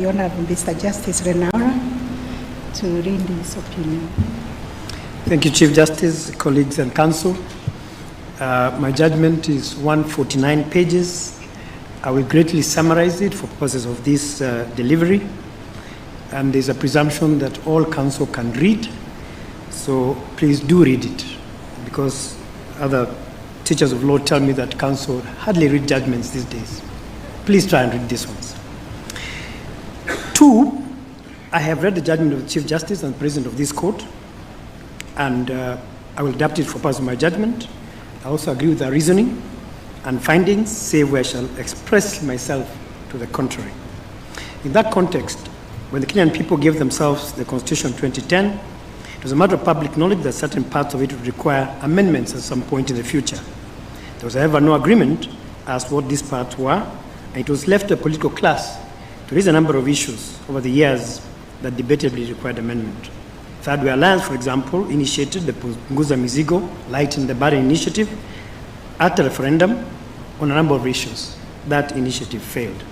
The Honorable Mr. Justice Lenaola'S to read his opinion. Thank you, Chief Justice, colleagues and counsel. My judgment is 149 pages. I will greatly summarize it for purposes of this delivery. And there's a presumption that all counsel can read. So please do read it, because other teachers of law tell me that counsel hardly read judgments these days. Please try and read these ones. 2, I have read the judgment of the Chief Justice and President of this court, and I will adapt it for purpose of my judgment. I also agree with their reasoning and findings, save where I shall express myself to the contrary. In that context, when the Kenyan people gave themselves the Constitution 2010, it was a matter of public knowledge that certain parts of it would require amendments at some point in the future. There was, however, no agreement as to what these parts were, and it was left to a political class to raise a number of issues over the years that debatably required amendment. Third Way Alliance, for example, initiated the Punguza Mizigo, Lighten the Burden initiative at a referendum on a number of issues. That initiative failed.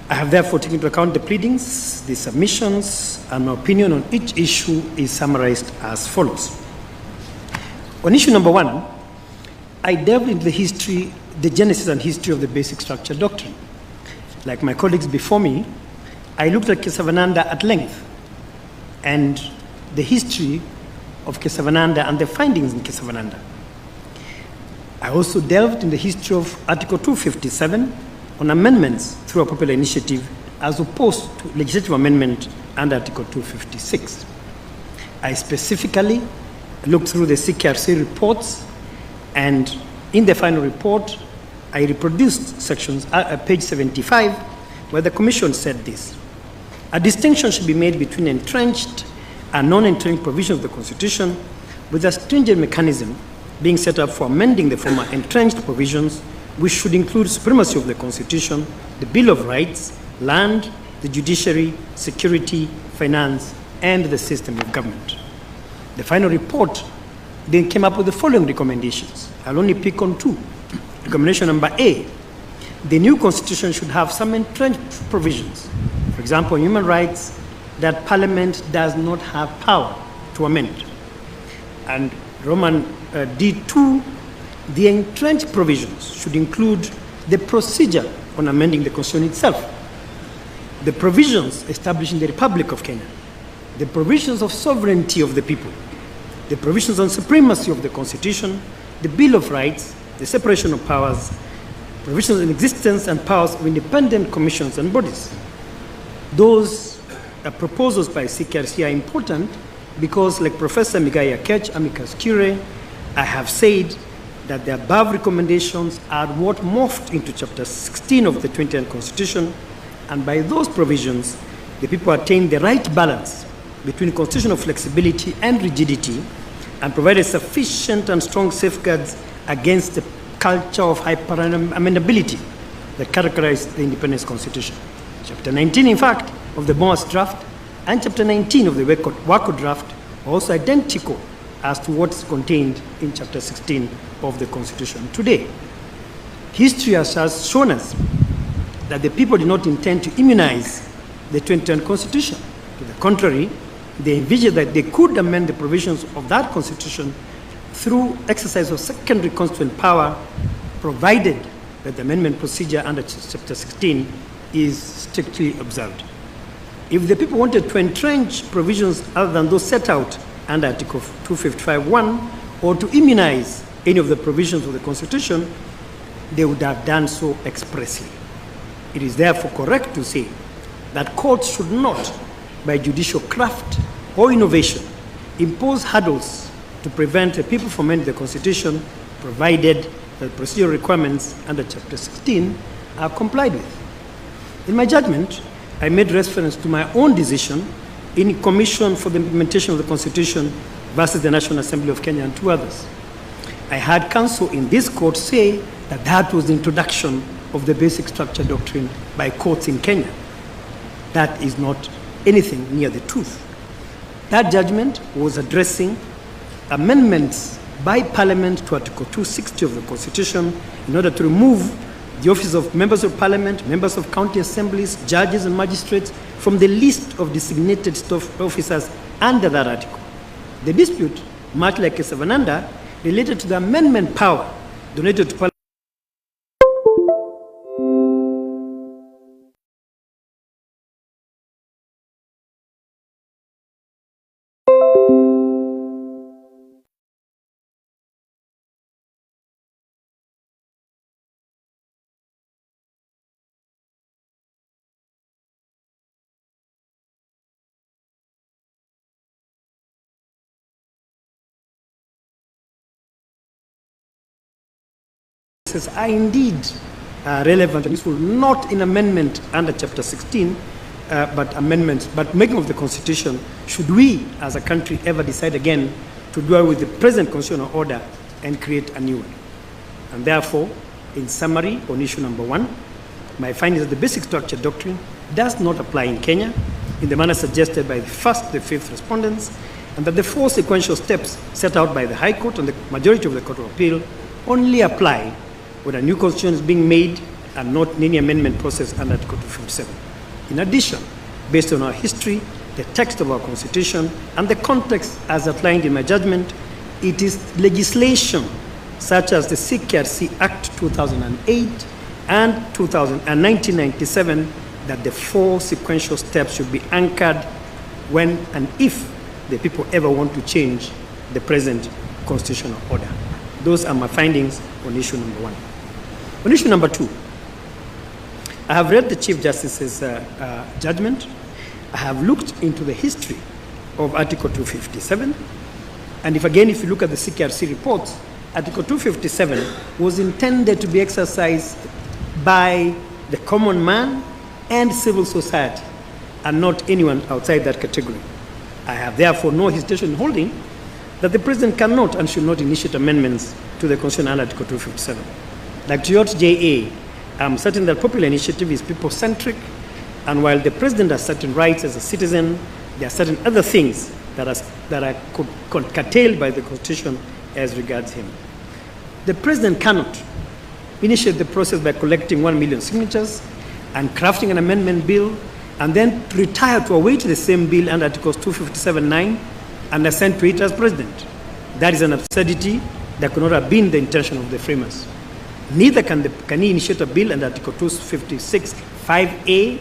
I have therefore taken into account the pleadings, the submissions, and my opinion on each issue is summarized as follows. On issue number 1, I delved into the history, the genesis and history of the basic structure doctrine. Like my colleagues before me, I looked at Kesavananda at length and the history of Kesavananda and the findings in Kesavananda. I also delved in the history of Article 257 on amendments through a popular initiative as opposed to legislative amendment under Article 256. I specifically looked through the CKRC reports, and in the final report, I reproduced sections, page 75, where the Commission said this: a distinction should be made between entrenched and non-entrenched provisions of the Constitution, with a stringent mechanism being set up for amending the former entrenched provisions, which should include supremacy of the Constitution, the Bill of Rights, land, the judiciary, security, finance, and the system of government. The final report then came up with the following recommendations. I'll only pick on 2. Recommendation number A: the new Constitution should have some entrenched provisions, for example, human rights, that Parliament does not have power to amend. And Roman D2, the entrenched provisions should include the procedure on amending the Constitution itself, the provisions establishing the Republic of Kenya, the provisions of sovereignty of the people, the provisions on supremacy of the Constitution, the Bill of Rights, the separation of powers, provisions in existence and powers of independent commissions and bodies. Those proposals by CKRC are important because, like Professor Migai Akech, amicus curiae, I have said that the above recommendations are what morphed into Chapter 16 of the 2010 Constitution, and by those provisions, the people attained the right balance between constitutional flexibility and rigidity, and provided sufficient and strong safeguards against the culture of hyper-amendability that characterized the Independence Constitution. Chapter 19, in fact, of the Boas draft and Chapter 19 of the Wako draft are also identical as to what's contained in Chapter 16 of the Constitution today. History has shown us that the people did not intend to immunize the 2010 Constitution. To the contrary, they envisioned that they could amend the provisions of that Constitution through exercise of secondary constituent power, provided that the amendment procedure under Chapter 16 is strictly observed. If the people wanted to entrench provisions other than those set out under Article 255(1), or to immunize any of the provisions of the Constitution, they would have done so expressly. It is therefore correct to say that courts should not, by judicial craft or innovation, impose hurdles to prevent the people from amending the Constitution, provided that procedural requirements under Chapter 16 are complied with. In my judgment, I made reference to my own decision in Commission for the Implementation of the Constitution versus the National Assembly of Kenya and 2 others. I had counsel in this court say that that was the introduction of the basic structure doctrine by courts in Kenya. That is not anything near the truth. That judgment was addressing amendments by Parliament to Article 260 of the Constitution in order to remove the office of members of parliament, members of county assemblies, judges and magistrates from the list of designated officers under that article. The dispute, much like a Savananda, related to the amendment power donated to parliament. Are indeed relevant and useful, not in amendment under Chapter 16, but making of the Constitution, should we as a country ever decide again to dwell with the present constitutional order and create a new one. And therefore, in summary, on issue number 1, my finding is that the basic structure doctrine does not apply in Kenya in the manner suggested by the first, the fifth respondents, and that the 4 sequential steps set out by the High Court and the majority of the Court of Appeal only apply when a new constitution is being made and not in any amendment process under Article 257. In addition, based on our history, the text of our Constitution, and the context as outlined in my judgment, it is legislation such as the CKRC Act 2008 and 1997 that the 4 sequential steps should be anchored when and if the people ever want to change the present constitutional order. Those are my findings on issue number 1. On issue number 2, I have read the Chief Justice's judgment. I have looked into the history of Article 257. And if you look at the CKRC reports, Article 257 was intended to be exercised by the common man and civil society, and not anyone outside that category. I have therefore no hesitation in holding that the President cannot and should not initiate amendments to the Constitution under Article 257. Like George J.A., I'm certain that popular initiative is people-centric, and while the President has certain rights as a citizen, there are certain other things that are curtailed by the Constitution as regards him. The President cannot initiate the process by collecting 1 million signatures and crafting an amendment bill, and then retire to await the same bill under Articles 257(9) and assent to it as President. That is an absurdity that could not have been the intention of the framers. Neither can he initiate a bill under Article 256(5)(a),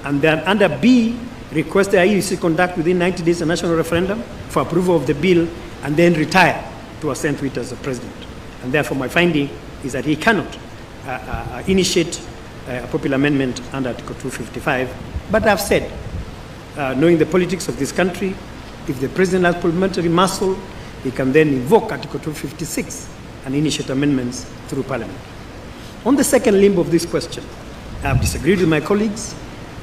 and then under B, request the IEBC conduct within 90 days a national referendum for approval of the bill, and then retire to assent to it as the President. And therefore, my finding is that he cannot initiate a popular amendment under Article 255. But I've said, knowing the politics of this country, if the President has parliamentary muscle, he can then invoke Article 256 and initiate amendments through Parliament. On the second limb of this question, I have disagreed with my colleagues.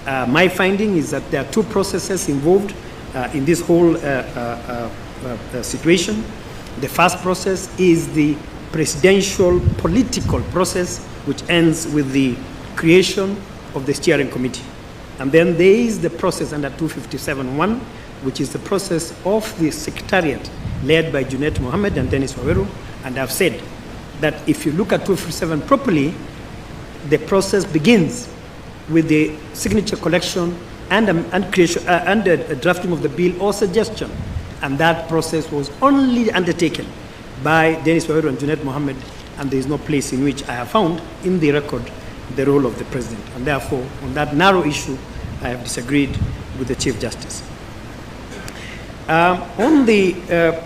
My finding is that there are 2 processes involved in this whole situation. The first process is the presidential political process, which ends with the creation of the steering committee. And then there is the process under 257(1), which is the process of the secretariat led by Junet Mohammed and Dennis Waweru. And I've said that if you look at 257 properly, the process begins with the signature collection and creation and the drafting of the bill or suggestion. And that process was only undertaken by Dennis Waweru and Junet Mohammed, and there is no place in which I have found in the record the role of the President. And therefore, on that narrow issue, I have disagreed with the Chief Justice. On the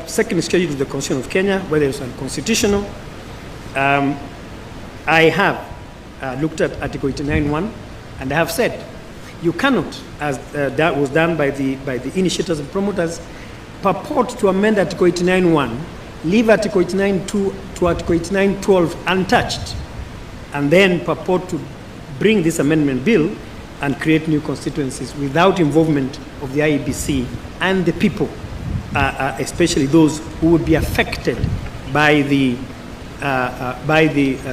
second schedule of the Constitution of Kenya, whether it's unconstitutional, I have looked at Article 89(1), and I have said you cannot, as that was done by the initiators and promoters, purport to amend Article 89(1), leave Article 89(2) to Article 89(12) untouched, and then purport to bring this amendment bill and create new constituencies without involvement of the IEBC and the people, especially those who would be affected by the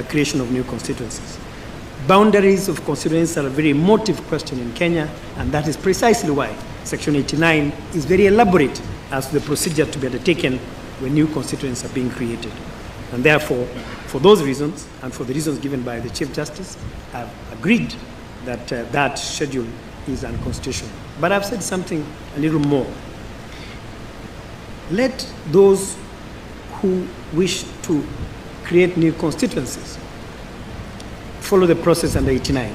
creation of new constituencies. Boundaries of constituencies are a very emotive question in Kenya, and that is precisely why Section 89 is very elaborate as to the procedure to be undertaken when new constituencies are being created. And therefore, for those reasons, and for the reasons given by the Chief Justice, I've agreed that that schedule is unconstitutional. But I've said something a little more. Let those who wish to create new constituencies follow the process under 89.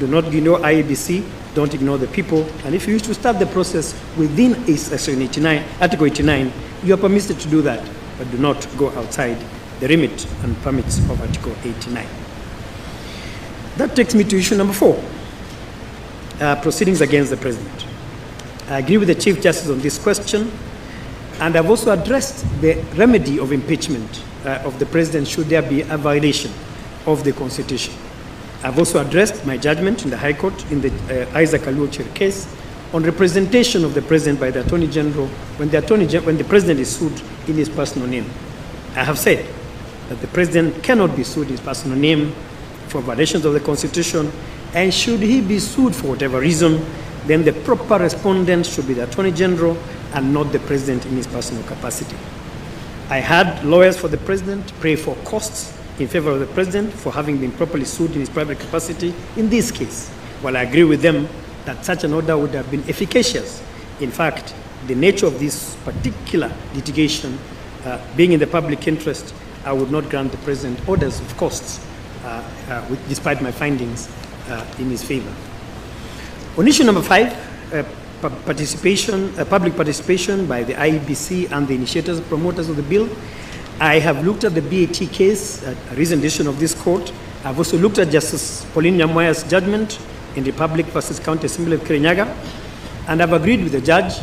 Do not ignore IEBC, don't ignore the people, and if you wish to start the process within Section 89, Article 89, you are permitted to do that, but do not go outside the remit and permits of Article 89. That takes me to issue number 4, proceedings against the President. I agree with the Chief Justice on this question, and I've also addressed the remedy of impeachment of the President should there be a violation of the Constitution. I've also addressed my judgment in the High Court in the Isaac Aluochir case on representation of the President by the Attorney General when the President is sued in his personal name. I have said that the President cannot be sued in his personal name for violations of the Constitution, and should he be sued for whatever reason, then the proper respondent should be the Attorney General and not the President in his personal capacity. I had lawyers for the President pray for costs in favor of the President for having been properly sued in his private capacity in this case. While I agree with them that such an order would have been efficacious, in fact, the nature of this particular litigation being in the public interest, I would not grant the President orders of costs, despite my findings in his favor. On issue number 5, public participation by the IEBC and the initiators and promoters of the bill, I have looked at the BAT case, a recent decision of this court. I've also looked at Justice Pauline Nyamoya's judgment in Republic versus County Assembly of Kirinyaga, and I've agreed with the judge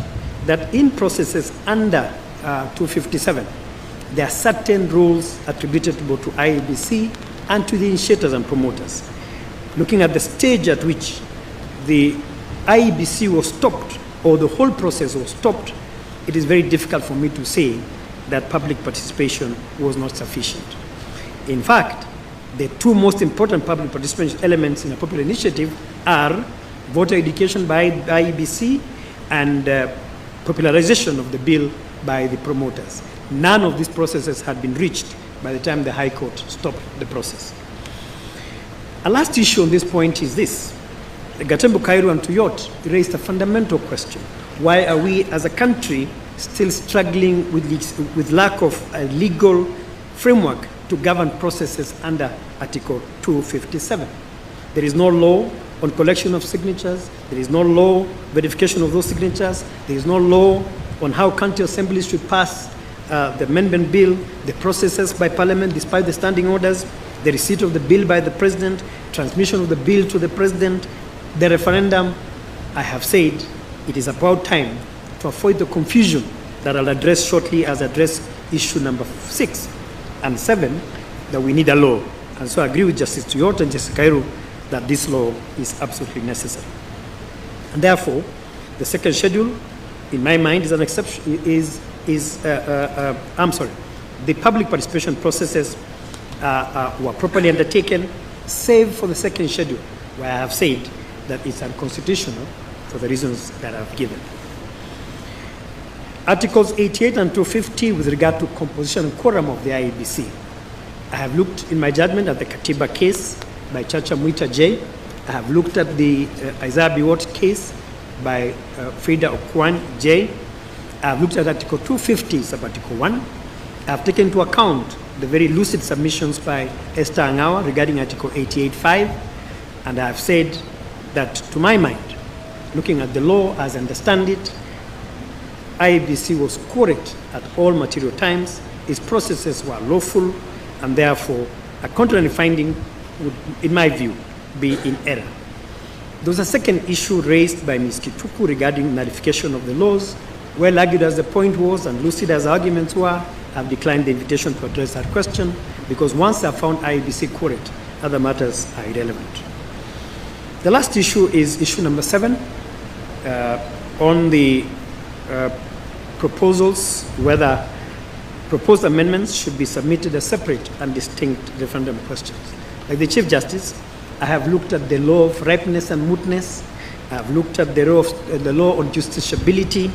that in processes under 257, there are certain rules attributed both to IEBC and to the initiators and promoters. Looking at the stage at which the IEBC was stopped, or the whole process was stopped, it is very difficult for me to say that public participation was not sufficient. In fact, the two most important public participation elements in a popular initiative are voter education by IEBC and popularization of the bill by the promoters. None of these processes had been reached by the time the High Court stopped the process. A last issue on this point is this. Gatembu, Kairu, and Tuyot raised a fundamental question. Why are we as a country still struggling with lack of a legal framework to govern processes under Article 257? There is no law on collection of signatures. There is no law verification of those signatures. There is no law on how county assemblies should pass the amendment bill, the processes by Parliament despite the standing orders, the receipt of the bill by the President, transmission of the bill to the President, the referendum. I have said it is about time to avoid the confusion that I'll address shortly as address issue number 6 and 7, that we need a law. And so I agree with Justice Tuyot and Justice Kairu that this law is absolutely necessary. And therefore, the second schedule, in my mind, is an exception. The public participation processes were properly undertaken, save for the second schedule, where I have said that it's unconstitutional for the reasons that I've given. Articles 88 and 250 with regard to composition and quorum of the IEBC. I have looked in my judgment at the Katiba case by Chacha Mwita J. I have looked at the Isaiah Biwott case by Frida Okwan J. I have looked at Article 250, sub-Article 1. I have taken into account the very lucid submissions by Esther Angawa regarding Article 88.5, and I have said that, to my mind, looking at the law as I understand it, IEBC was correct at all material times, its processes were lawful, and therefore a contrary finding would, in my view, be in error. There was a second issue raised by Ms. Kituku regarding nullification of the laws. Well argued as the point was, and lucid as arguments were, I've declined the invitation to address that question, because once I've found IEBC correct, other matters are irrelevant. The last issue is issue number 7, on the proposals, whether proposed amendments should be submitted as separate and distinct referendum questions. Like the Chief Justice, I have looked at the law of ripeness and mootness. I have looked at the law on justiciability,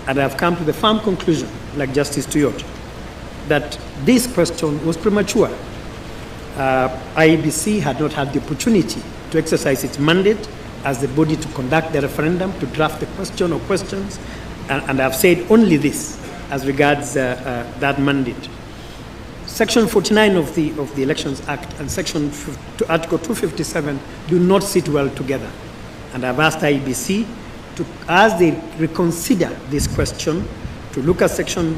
and I have come to the firm conclusion, like Justice Tuyot, that this question was premature. IEBC had not had the opportunity to exercise its mandate as the body to conduct the referendum, to draft the question or questions, and I've said only this as regards that mandate. Section 49 of the Elections Act and Article 257 do not sit well together. And I've asked IEBC to, as they reconsider this question, to look at Section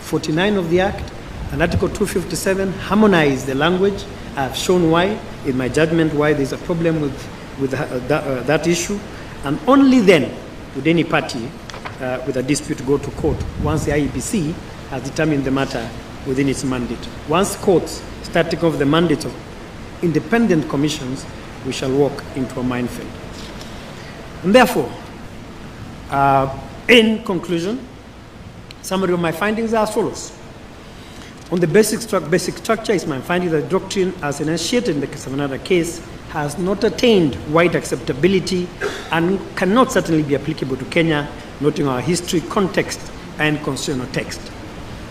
49 of the Act and Article 257, harmonize the language. I've shown why, in my judgment, why there's a problem with that issue. And only then would any party with a dispute go to court once the IEBC has determined the matter within its mandate. Once courts start taking off the mandate of independent commissions, we shall walk into a minefield. And therefore, in conclusion, summary of my findings are as follows. On the basic structure is my finding that doctrine as enunciated in the Savanada case has not attained wide acceptability and cannot certainly be applicable to Kenya, noting our history, context, and constitutional text.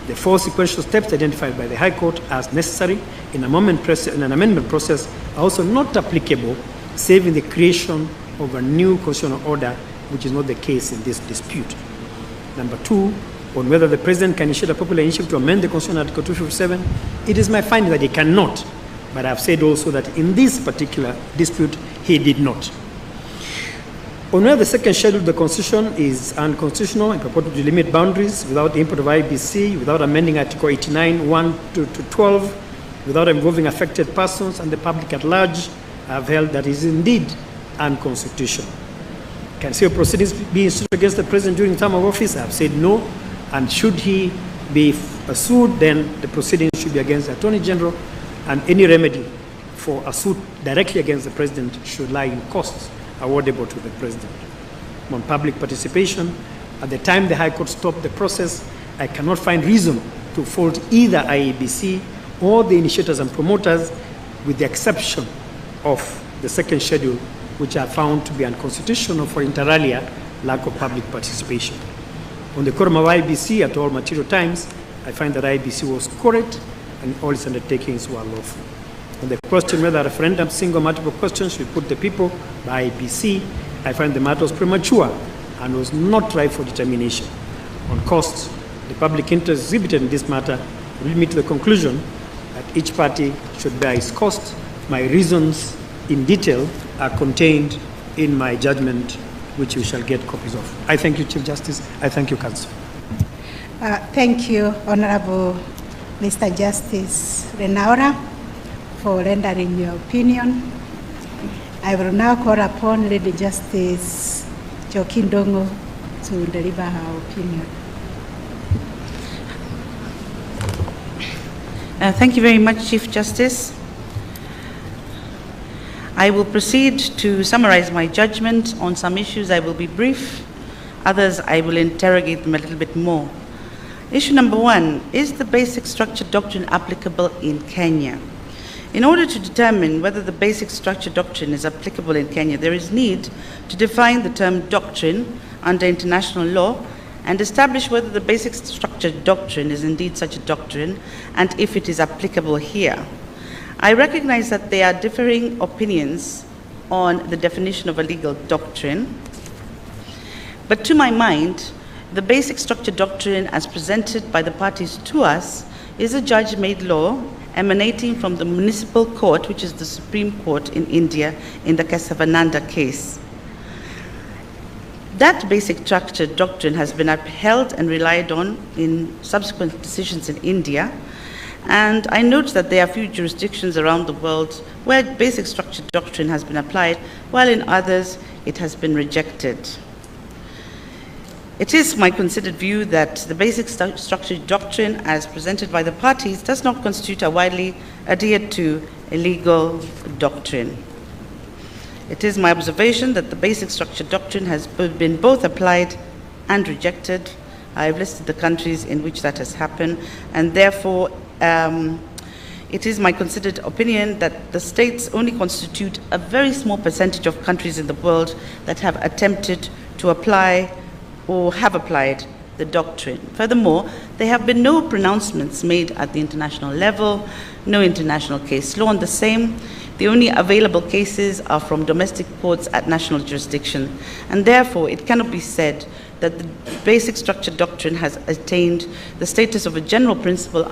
The 4 sequential steps identified by the High Court as necessary in an amendment process are also not applicable, save in the creation of a new constitutional order, which is not the case in this dispute. Number 2, on whether the President can initiate a popular initiative to amend the Constitution Article 257, it is my finding that he cannot, but I've said also that in this particular dispute, he did not. On whether the second schedule of the Constitution is unconstitutional and purported to limit boundaries without the input of IEBC, without amending Article 89, 1 to 12, without involving affected persons and the public at large, I've held that is indeed unconstitutional. Can civil proceedings be instituted against the President during the term of office? I've said no. And should he be sued, then the proceedings should be against the Attorney General, and any remedy for a suit directly against the President should lie in costs awardable to the President. On public participation, at the time the High Court stopped the process, I cannot find reason to fault either IEBC or the initiators and promoters, with the exception of the second schedule, which I found to be unconstitutional for inter alia lack of public participation. On the quorum of IEBC at all material times, I find that IEBC was correct and all its undertakings were lawful. On the question whether a referendum, single multiple questions should put the people by IEBC, I find the matter was premature and was not ripe for determination. On costs, the public interest exhibited in this matter will lead me to the conclusion that each party should bear its cost. My reasons in detail are contained in my judgment, which you shall get copies of. I thank you, Chief Justice. I thank you, Counsel. Thank you, Honorable Mr. Justice Lenaola, for rendering your opinion. I will now call upon Lady Justice Jokindongo to deliver her opinion. Thank you very much, Chief Justice. I will proceed to summarize my judgment. On some issues I will be brief, others I will interrogate them a little bit more. Issue number 1, is the basic structure doctrine applicable in Kenya? In order to determine whether the basic structure doctrine is applicable in Kenya, there is need to define the term doctrine under international law and establish whether the basic structure doctrine is indeed such a doctrine and if it is applicable here. I recognize that there are differing opinions on the definition of a legal doctrine, but to my mind, the basic structure doctrine as presented by the parties to us is a judge-made law emanating from the municipal court, which is the Supreme Court in India, in the Kesavananda case. That basic structure doctrine has been upheld and relied on in subsequent decisions in India, and I note that there are few jurisdictions around the world where basic structure doctrine has been applied, while in others it has been rejected. It is my considered view that the basic structure doctrine as presented by the parties does not constitute a widely adhered to a legal doctrine. It is my observation that the basic structure doctrine has been both applied and rejected. I have listed the countries in which that has happened, and therefore it is my considered opinion that the states only constitute a very small percentage of countries in the world that have attempted to apply or have applied the doctrine. Furthermore, there have been no pronouncements made at the international level, no international case law on the same. The only available cases are from domestic courts at national jurisdiction, and therefore it cannot be said that the basic structure doctrine has attained the status of a general principle